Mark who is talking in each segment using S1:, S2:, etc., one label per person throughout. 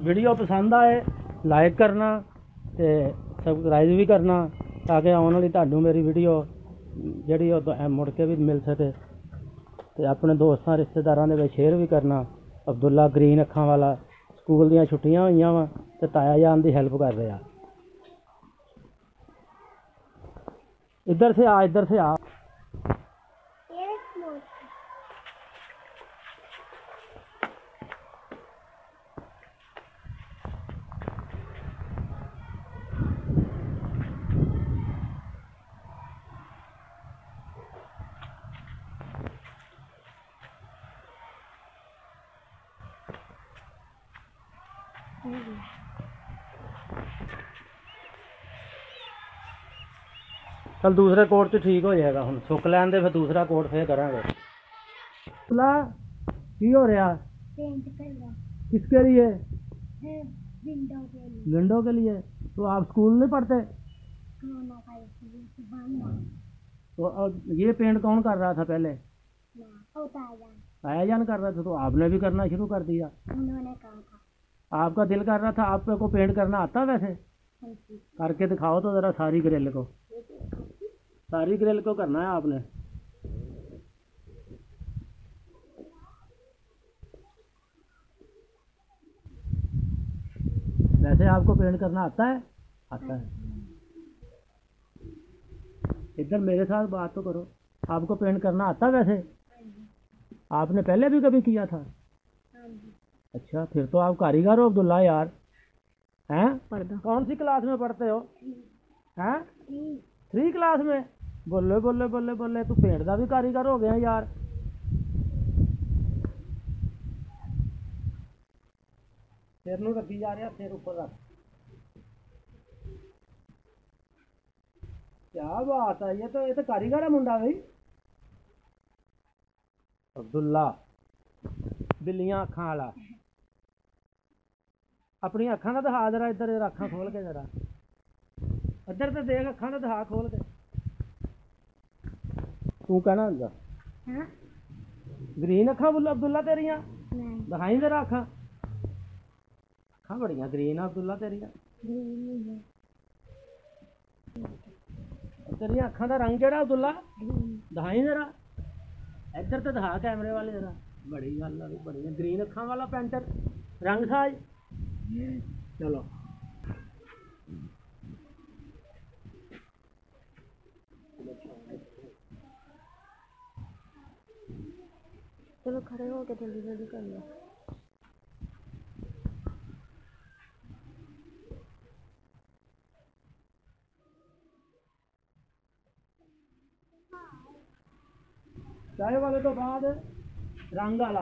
S1: Video पसंद आए like करना ते सबसक्राइब भी करना ताकि आने वाली तुहानू मेरी वीडियो जी मुड़ के भी मिल सके। तो अपने दोस्तों रिश्तेदारों के शेयर भी करना। अब्दुल्ला ग्रीन अखां वाला स्कूल दियां छुट्टियां हुई वा तो ताया जान की हेल्प कर रहा। इधर से आ, इधर से आ। चल दूसरे कोट च ठीक हो जाएगा। हम सुक लैन दे फिर दूसरा कोट फिर करांगे। की हो रहा? किसके लिए? विंडो के लिए। तो आप स्कूल नहीं पढ़ते? तो ये पेंट कौन कर रहा था पहले? ताया जान कर रहा था। तो आपने भी करना शुरू कर दिया? उन्होंने कहा था। आपका दिल कर रहा था। आपको पेंट करना आता वैसे? करके दिखाओ तो जरा सारी ग्रिल को। सारी ग्रिल को करना है आपने। वैसे आपको पेंट करना आता है? आता है। इधर मेरे साथ बात तो करो। आपको पेंट करना आता है वैसे? आपने पहले भी कभी किया था? अच्छा, फिर तो आप कारीगर हो अब्दुल्ला यार। हैं? कौन सी क्लास में पढ़ते हो? हैं? 3 क्लास में? बोले बोले बोले बोले तू पेंट का भी कारीगर हो गया यार। सिर नूं रखी जा रहा, सिर ऊपर रख। क्या बात है, ये तो कारीगर है मुंडा भाई। अब्दुल्ला बिल्लियां अखां वाला। अपनी अखां का दिखा जरा। इधर अखां खोल के जरा। इधर तो देख, अखां का दिखा खोल के। तू कहना होगा ग्रीन अखां अब्दुल्ला तेरिया? दिखाई जरा अखां। अखां बड़ियां ग्रीन है अब्दुल्ला तेरिया। तेरिया अखां का रंग केड़ा अब्दुल्ला? दिखाई जरा। इधर तो दिखा कैमरे वाले जरा। बड़ी गल है, बड़ी ग्रीन अखां वाला पेंटर रंग साज। चलो चलो खड़े हो के जल्दी जल्दी कर लो। चाय वाले तो बाद रंग वाला।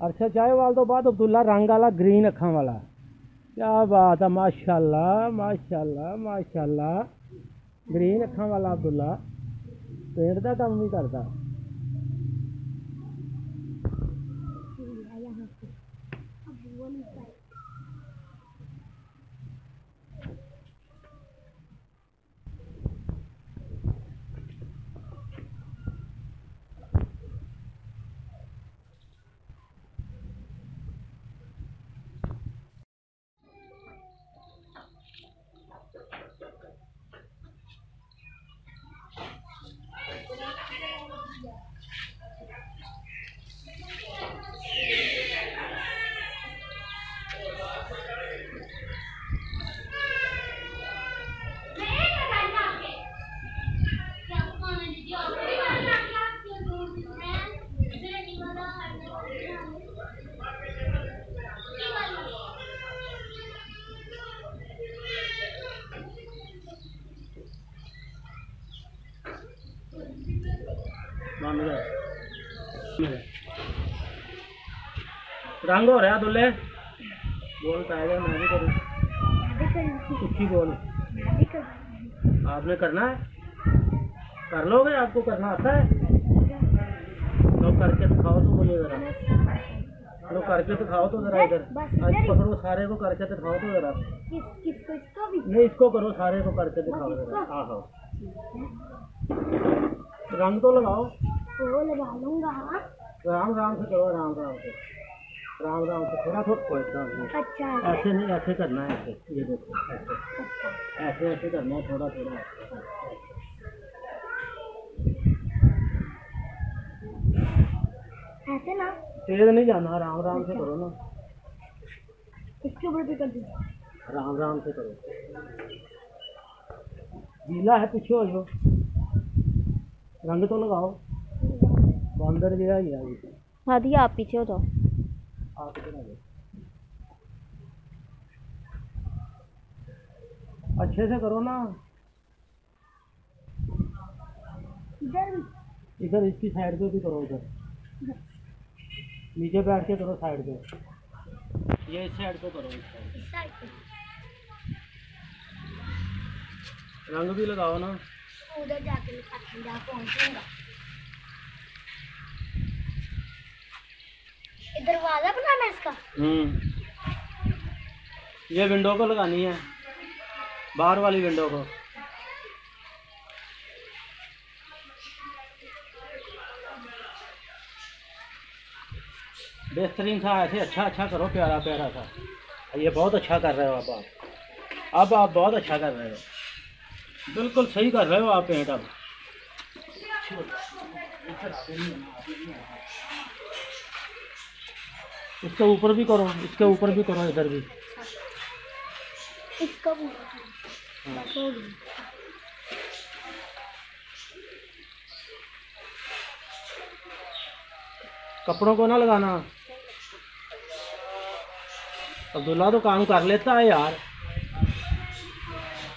S1: अच्छा, चाय वाले तो बाद अब्दुल्ला रंग वाला ग्रीन अखां वाला। क्या बात है, माशाल्लाह माशाल्लाह माशाल्लाह। ग्रीन अखां वाला अब्दुल्ला पेंट का काम भी करता। रंग हो रहा दुल्ले। बोल टाइगर मैं भी करूँ। कुछ बोल। आपने करना है? कर लोगे? आपको करना आता है? लो करके दिखाओ तो मुझे जरा। लो करके दिखाओ तो जरा। इधर आज पकड़ो, सारे को करके दिखाओ तो जरा। नहीं, इसको करो, सारे को करके दिखाओ जरा। आहो, रंग तो लगाओ। वो लगा लूंगा। राम राम से करो, राम राम से। राम राम से थोड़ा थोड़ा
S2: अच्छा
S1: ऐसे नहीं, ऐसे करना है, ऐसे, ये देखो ऐसे ऐसे ऐसे करना है, थोड़ा थोड़ा
S2: ऐसे ना,
S1: तेज नहीं जाना, राम राम से करो ना,
S2: इसके ऊपर भी कर दीजिए।
S1: राम राम से करो। गीला है, पीछे हो जाओ, रंग तो लगाओ, बंदर गया ही है अभी।
S2: हाँ दी, आप पीछे हो जाओ।
S1: आप इधर आ जाओ, अच्छे से करो ना, इधर इसकी साइड पे भी करो, इधर नीचे बैठ के करो, साइड पे, ये इस साइड पे करो, इस साइड रंग भी लगाओ ना।
S2: उधर जाके पहुंचूंगा। दरवाजा बनाना है इसका।
S1: ये विंडो को लगानी है, बाहर वाली विंडो को। बेहतरीन सा ऐसे अच्छा अच्छा करो, प्यारा प्यारा सा। ये बहुत अच्छा कर रहे हो अब आप बहुत अच्छा कर रहे हो, बिल्कुल सही कर रहे हो आप पेंट। अब इसके ऊपर भी करो, इसके ऊपर भी करो, इधर भी।
S2: इसका
S1: कपड़ों को ना लगाना। अब्दुल्ला तो काम कर लेता है यार,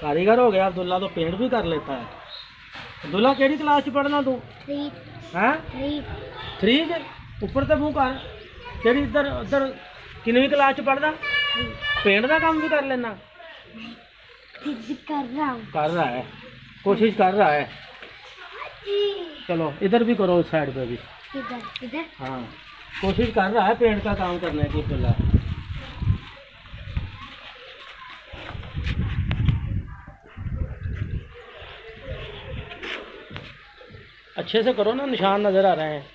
S1: कारीगर हो गया अब्दुल्ला, तो पेंट भी कर लेता है। अब्दुल्ला केड़ी क्लास च पढ़ना तू? हैं? 3 ऊपर तो मुँह कर। केड़ी इधर उधर किनवी क्लास च पढ़दा? पेंट का काम भी कर लेना? कर रहा है, कोशिश कर रहा है। चलो इधर भी करो, उस साइड पे भी।
S2: इधर
S1: हाँ, कोशिश कर रहा है पेंट का काम करने की अब्दुल्ला। अच्छे से करो ना, निशान नजर आ रहे हैं।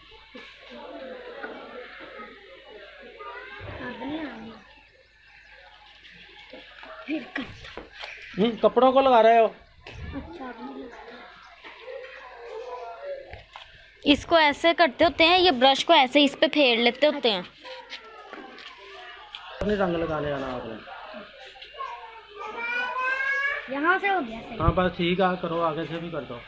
S1: कपड़ों को लगा रहे हो।
S2: इसको ऐसे करते होते हैं, ये ब्रश को ऐसे इस पे फेर लेते होते हैं।
S1: अपने रंग लगाने आना आपने।
S2: यहाँ से हो गया सही।
S1: हाँ बस ठीक है, करो, आगे से भी कर दो।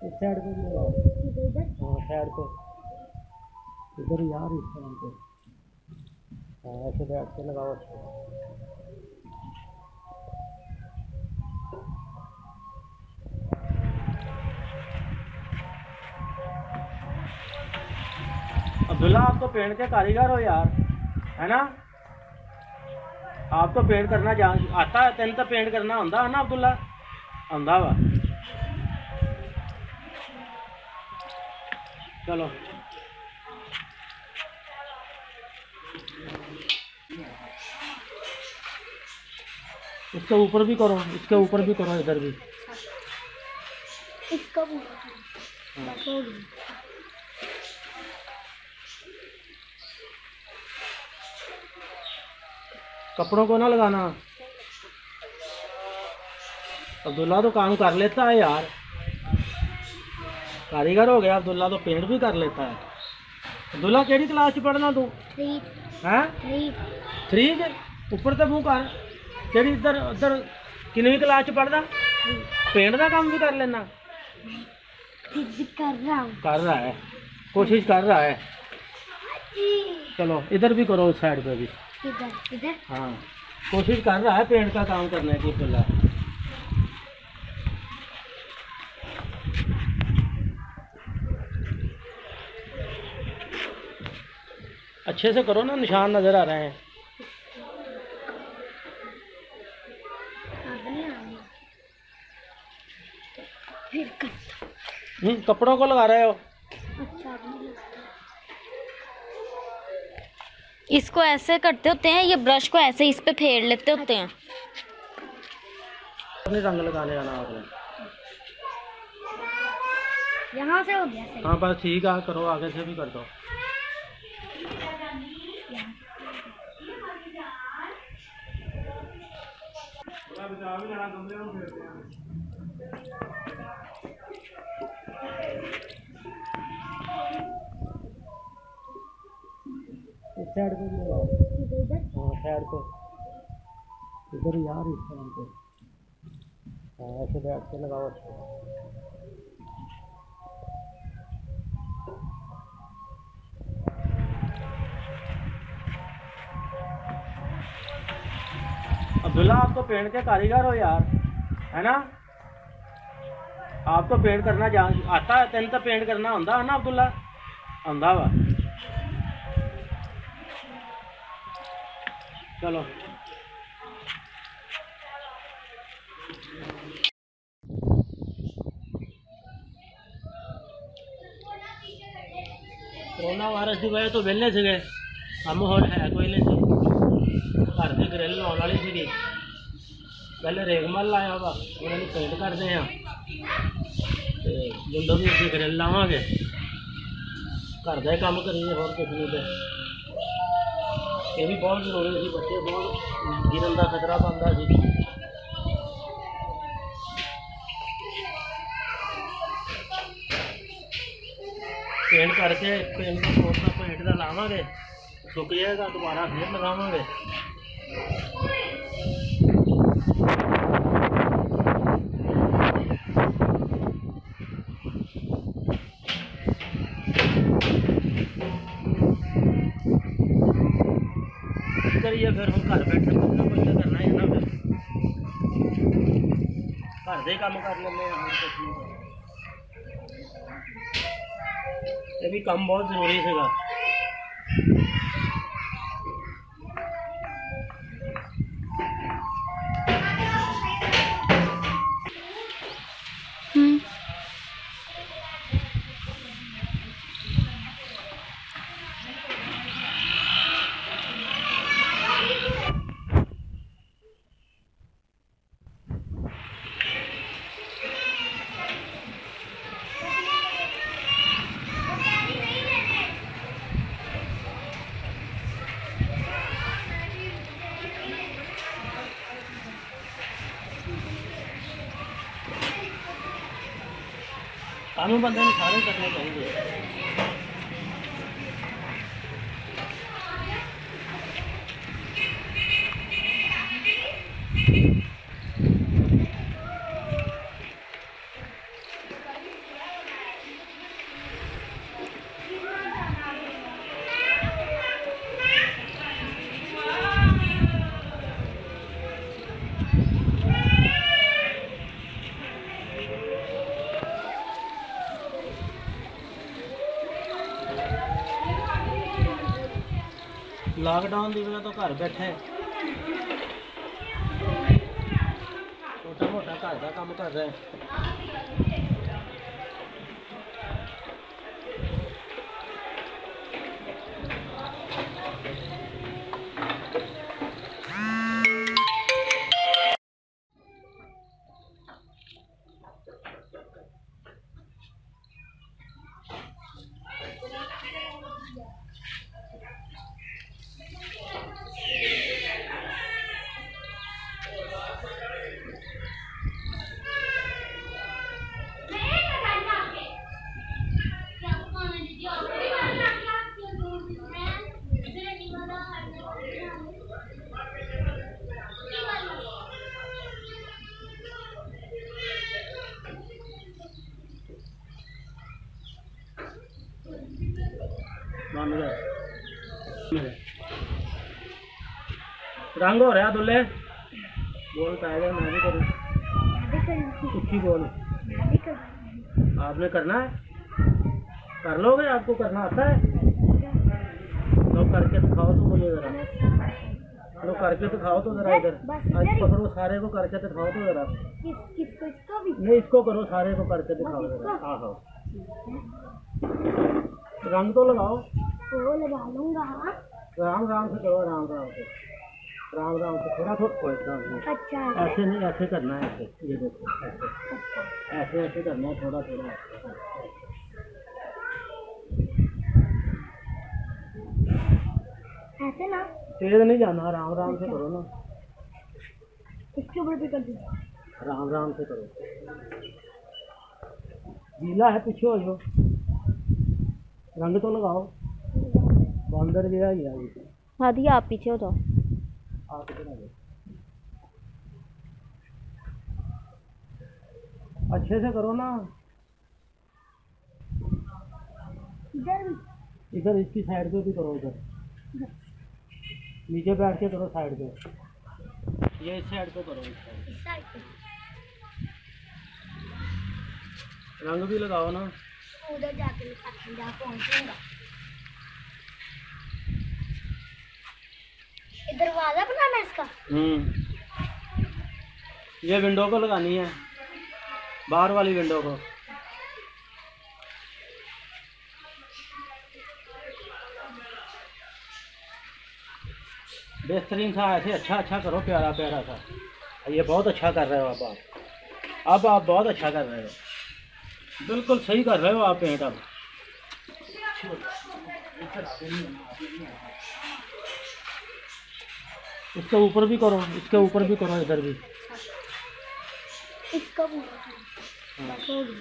S1: इस साइड पे भी लगाओ। हाँ साइड पे, इधर यार, इस साइड पे। हाँ ऐसे बैठ के लगाओ। अब्दुल्ला आप तो पेंट के कारीगर हो यार, है ना? आप तो पेंट करना जान आता है, तेन तो पेंट करना आंदा है ना अब्दुल्ला? आंदा वा। चलो इसके ऊपर भी करो, इसके ऊपर भी करो, इधर भी।
S2: इसका
S1: कपड़ों को ना लगाना। अब्दुल्ला तो काम कर लेता है यार, कारीगर हो गया अब्दुल्ला, तो पेंट भी कर लेता है। अब्दुल्ला केड़ी क्लास च पढ़ना तू? हैं? 3 ऊपर तो मुँह कर। केड़ी इधर उधर किनवी क्लास च पढ़दा? पेंट का काम भी कर लेना? कर रहा है, कोशिश कर रहा है। चलो इधर भी करो, उस साइड पे भी।
S2: इधर
S1: हाँ, कोशिश कर रहा है पेंट का काम करने की अब्दुल्ला। अच्छे से करो ना, निशान नजर आ रहे हैं। कपड़ों को लगा रहे हो।
S2: इसको ऐसे करते होते हैं, ये ब्रश को ऐसे इस पे फेर लेते होते हैं।
S1: रंग लगाने आना आपने,
S3: यहाँ से हो गया सही।
S1: हाँ बस ठीक है, करो आगे से भी कर दो। इस साइड पे भी लगाओ, हाँ साइड पे इधर यार, इस साइड पे, हाँ ऐसे बैठ के लगाओ। अच्छा अब्दुल्ला, आप तो पेंट के कारीगर हो यार, है ना? आप तो पेंट करना जान आता है, तेन तो पेंट करना आंदा है ना अब्दुल्ला? आंदा वा। चलो कोरोना वायरस की वजह तो वेले थे, काम होर है कोई नहीं सी, घर की ग्रिल लाने वाली सी, पहले रेगमल लाया वा, उन्होंने पेंट करते हैं, विंडो भी उसकी ग्रिल लावे, घर का ही काम करिए, होर कुछ नहीं। तो ये भी बहुत जरूरी सी, बच्चे बहुत गिरन का खतरा बनता सी। पेंट करके पेंट का कोट का पेंट का लावे, सुक जाएगा, दोबारा फिर लगावे। करिए फिर हम घर बैठे कुछ ना कुछ तो करना है ना, फिर घर दे काम कर लेंगे, हम कुछ नहीं करना। ये भी काम बहुत जरूरी है। कानून बंदे ने सारे करने चाहिए। लॉकडाउन की वजह तो घर बैठे छोटा मोटा घर का काम कर रहे हैं। रंग हो रहा दुल्ले, बोल पाएगा, मैं भी करूँ, कुछ बोल। आपने करना है, कर लोगे? आपको करना आता है? तो करके दिखाओ तो मुझे जरा, तो करके दिखाओ तो जरा इधर, आज पकड़ो, सारे को करके दिखाओ तो जरा। नहीं, इसको करो, सारे को करके दिखाओ जरा। हाँ हाँ, रंग तो लगाओ।
S3: वो लगा लूंगा।
S1: राम राम से करो, राम राम से, राम राम से, थोड़ा थोड़ा
S3: अच्छा
S1: ऐसे नहीं, ऐसे करना है, ऐसे, ये देखो ऐसे ऐसे ऐसे करना है, थोड़ा थोड़ा
S3: ऐसे ना,
S1: तेज नहीं जाना, राम राम से करो ना,
S3: इसके ऊपर भी कर दीजिए।
S1: राम राम से करो। गीला है, पीछे हो जाओ, रंग तो लगाओ, बंदर गया ही है।
S2: दादी आप पीछे हो जाओ।
S1: आप इधर आ जाओ, अच्छे से करो ना,
S3: इधर
S1: इधर इसकी साइड पे भी करो, इधर नीचे बैठ के करो, साइड पे, ये इस साइड पे करो, इस साइड।
S3: इस साइड पे,
S1: रंग भी लगाओ ना,
S3: उधर जाके जहाँ पहुँचूंगा। इधर दरवाजा बनाना है इसका।
S1: ये विंडो को लगानी है, बाहर वाली विंडो को। बेहतरीन सा ऐसे अच्छा अच्छा करो, प्यारा प्यारा सा। ये बहुत अच्छा कर रहे हो अब आप बहुत अच्छा कर रहे हो, बिल्कुल सही कर रहे हो आप पेंट। अब इसके ऊपर भी करो, इसके ऊपर भी करो, इधर भी।
S3: इसका बस हो गया।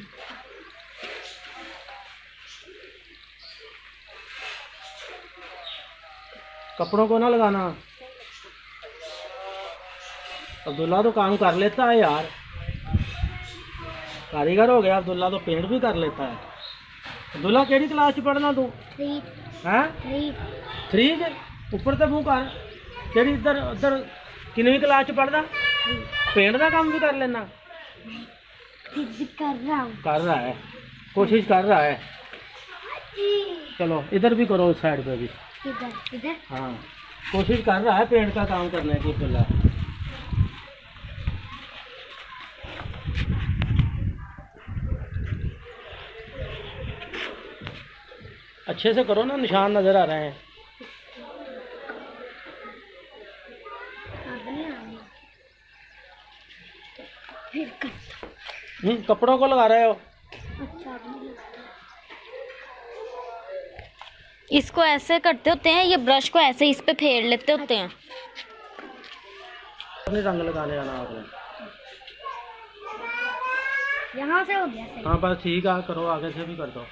S1: कपड़ों को ना लगाना। अब्दुल्ला तो काम कर लेता है यार, कारीगर हो गया अब्दुल्ला, तो पेंट भी कर लेता है। अब्दुल्ला केड़ी क्लास च पढ़ना तू?
S3: 3
S1: हैं 3 ऊपर तो मुँह कर, केड़ी इधर उधर किनवी क्लास च पढ़दा? पेंट का काम भी कर लेना?
S3: कर रहा हूँ,
S1: कर रहा है, कोशिश कर रहा है। चलो इधर भी करो, उस साइड पे भी।
S3: इधर इधर
S1: हाँ, कोशिश कर रहा है पेंट का काम करने की अब्दुल्ला। अच्छे से करो ना, निशान नजर आ रहे हैं।
S3: फिर कर।
S1: कपड़ों को लगा रहे हो?
S3: अच्छा
S2: इसको ऐसे करते होते हैं, ये ब्रश को ऐसे इस पे फेर लेते होते हैं।
S1: अपने रंग लगाने आना आपने।
S3: यहाँ से हो गया सही।
S1: हाँ बस ठीक है, करो, आगे से भी कर दो।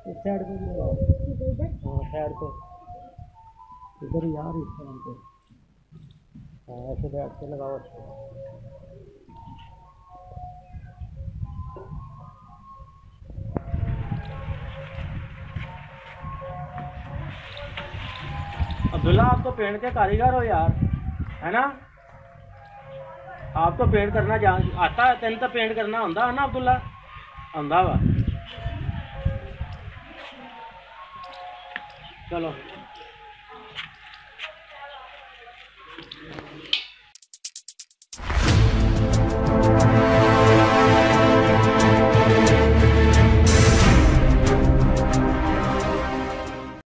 S1: इस साइड पे भी लगाओ।
S3: इधर
S1: हाँ साइड पे, इधर यार, इस साइड पे। हाँ ऐसे बैठ के लगाओ अच्छे। अब्दुल्ला आप तो पेंट के कारीगर हो यार, है ना? आप तो पेंट करना जान आता है, तेन तो पेंट करना आंदा है ना अब्दुल्ला? आंदा वा। चलो